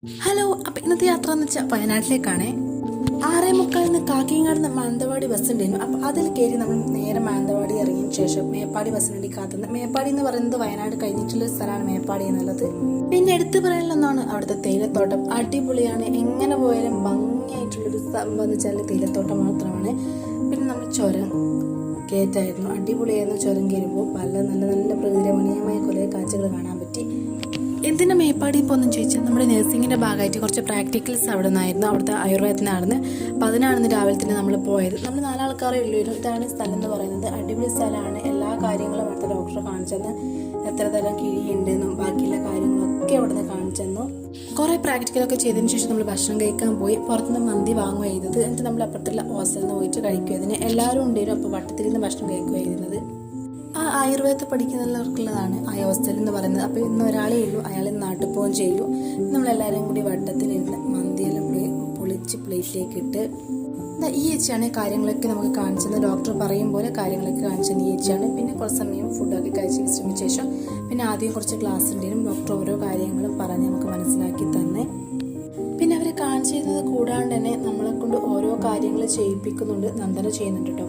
Hello, അപ്പം ഇന്നത്തെ യാത്ര എന്ന് വെച്ചാൽ വയനാട്ടിലേക്കാണേ. 6:45 കാക്കിയങ്ങാട് നിന്ന് മാനന്തവാടി ബസ് ഉണ്ടായിരുന്നു. അപ്പം അതിൽ കയറി നമ്മൾ നേരെ മാനന്തവാടി ഇറങ്ങിയ ശേഷം മേപ്പാടി ബസ്സിന് വേണ്ടി കാത്തുന്നത്. മേപ്പാടി എന്ന് പറയുന്നത് വയനാട് കഴിഞ്ഞിട്ടുള്ള സ്ഥലമാണ് മേപ്പാടി എന്നുള്ളത്. പിന്നെ എടുത്തു പറയാനുള്ള ഒന്നാണ് അവിടുത്തെ തേയിലത്തോട്ടം. അടിപൊളിയാണ്. എങ്ങനെ പോയാലും ഭംഗിയായിട്ടുള്ളൊരു സംഭവം എന്ന് വെച്ചാൽ തേയിലത്തോട്ടം മാത്രമാണ്. പിന്നെ നമ്മൾ ചുരം കയറ്റായിരുന്നു. അടിപൊളിയായിരുന്നു. ചുരം കയറുമ്പോൾ പല നല്ല നല്ല പ്രകൃതിരമണീയമായ കുറേ കാഴ്ചകൾ കാണാൻ പറ്റി. എന്തിനാ മേപ്പാടി പോകുന്നു ചോദിച്ചാൽ നമ്മുടെ നഴ്സിങ്ങിൻ്റെ ഭാഗമായിട്ട് കുറച്ച് പ്രാക്ടിക്കൽസ് അവിടെ നിന്നായിരുന്നു. അവിടുത്തെ ആയുർവേദത്തിനായിരുന്നു. അപ്പം അതിനാണ് രാവിലെ തന്നെ നമ്മൾ പോയത്. നമ്മൾ 4 ആൾക്കാരേ ഉള്ളൂ. ഇതാണ് സ്ഥലം എന്ന് പറയുന്നത്. അടിപൊളി സ്ഥലമാണ്. എല്ലാ കാര്യങ്ങളും അവിടുത്തെ ഡോക്ടറെ കാണിച്ചെന്ന്, എത്ര തരം കിഴിയുണ്ടെന്നും ബാക്കിയുള്ള കാര്യങ്ങളൊക്കെ അവിടെ നിന്ന് കാണിച്ചെന്നു. കുറേ പ്രാക്ടിക്കലൊക്കെ ചെയ്തതിന് ശേഷം നമ്മൾ ഭക്ഷണം കഴിക്കാൻ പോയി. പുറത്തുനിന്ന് മന്തി വാങ്ങുക ചെയ്തത്. എന്നിട്ട് നമ്മൾ അപ്പുറത്തുള്ള ഹോസ്റ്റലിൽ നിന്ന് പോയിട്ട് കഴിക്കുമായിരുന്നു. എല്ലാവരും ഉണ്ടായിരുന്നു. അപ്പോൾ വട്ടത്തിലിരുന്ന് ഭക്ഷണം കഴിക്കുകയായിരുന്നത്. ആയുർവേദത്തിൽ പഠിക്കുന്നവർക്കുള്ളതാണ് ആ ഹോസ്റ്റൽ എന്ന് പറയുന്നത്. അപ്പോൾ ഇന്ന് ഒരാളേ ഉള്ളൂ. അയാൾ നാട്ടിൽ പോവുകയും ചെയ്യൂ. നമ്മളെല്ലാവരും കൂടി വട്ടത്തിലിരുന്ന് മന്തിയെല്ലാം പൊളിച്ച് പ്ലേറ്റിലേക്ക് ഇട്ട് ഈ ഏച്ചിയാണ് കാര്യങ്ങളൊക്കെ നമുക്ക് കാണിച്ചത്. ഡോക്ടർ പറയും പോലെ കാര്യങ്ങളൊക്കെ കാണിച്ചത് ഈ ഏച്ചിയാണ്. പിന്നെ കുറച്ച് സമയം ഫുഡൊക്കെ കഴിച്ച് വിശ്രമിച്ച ശേഷം പിന്നെ ആദ്യം കുറച്ച് ക്ലാസ് ഉണ്ടായിരുന്നു. ഡോക്ടർ ഓരോ കാര്യങ്ങളും പറഞ്ഞ് നമുക്ക് മനസ്സിലാക്കി തന്നെ. പിന്നെ അവർ കാണിച്ചു തരുന്നത് കൂടാണ്ട് തന്നെ നമ്മളെ കൊണ്ട് ഓരോ കാര്യങ്ങൾ ചെയ്യിപ്പിക്കുന്നുണ്ട്. നന്ദന ചെയ്യുന്നുണ്ട് കേട്ടോ.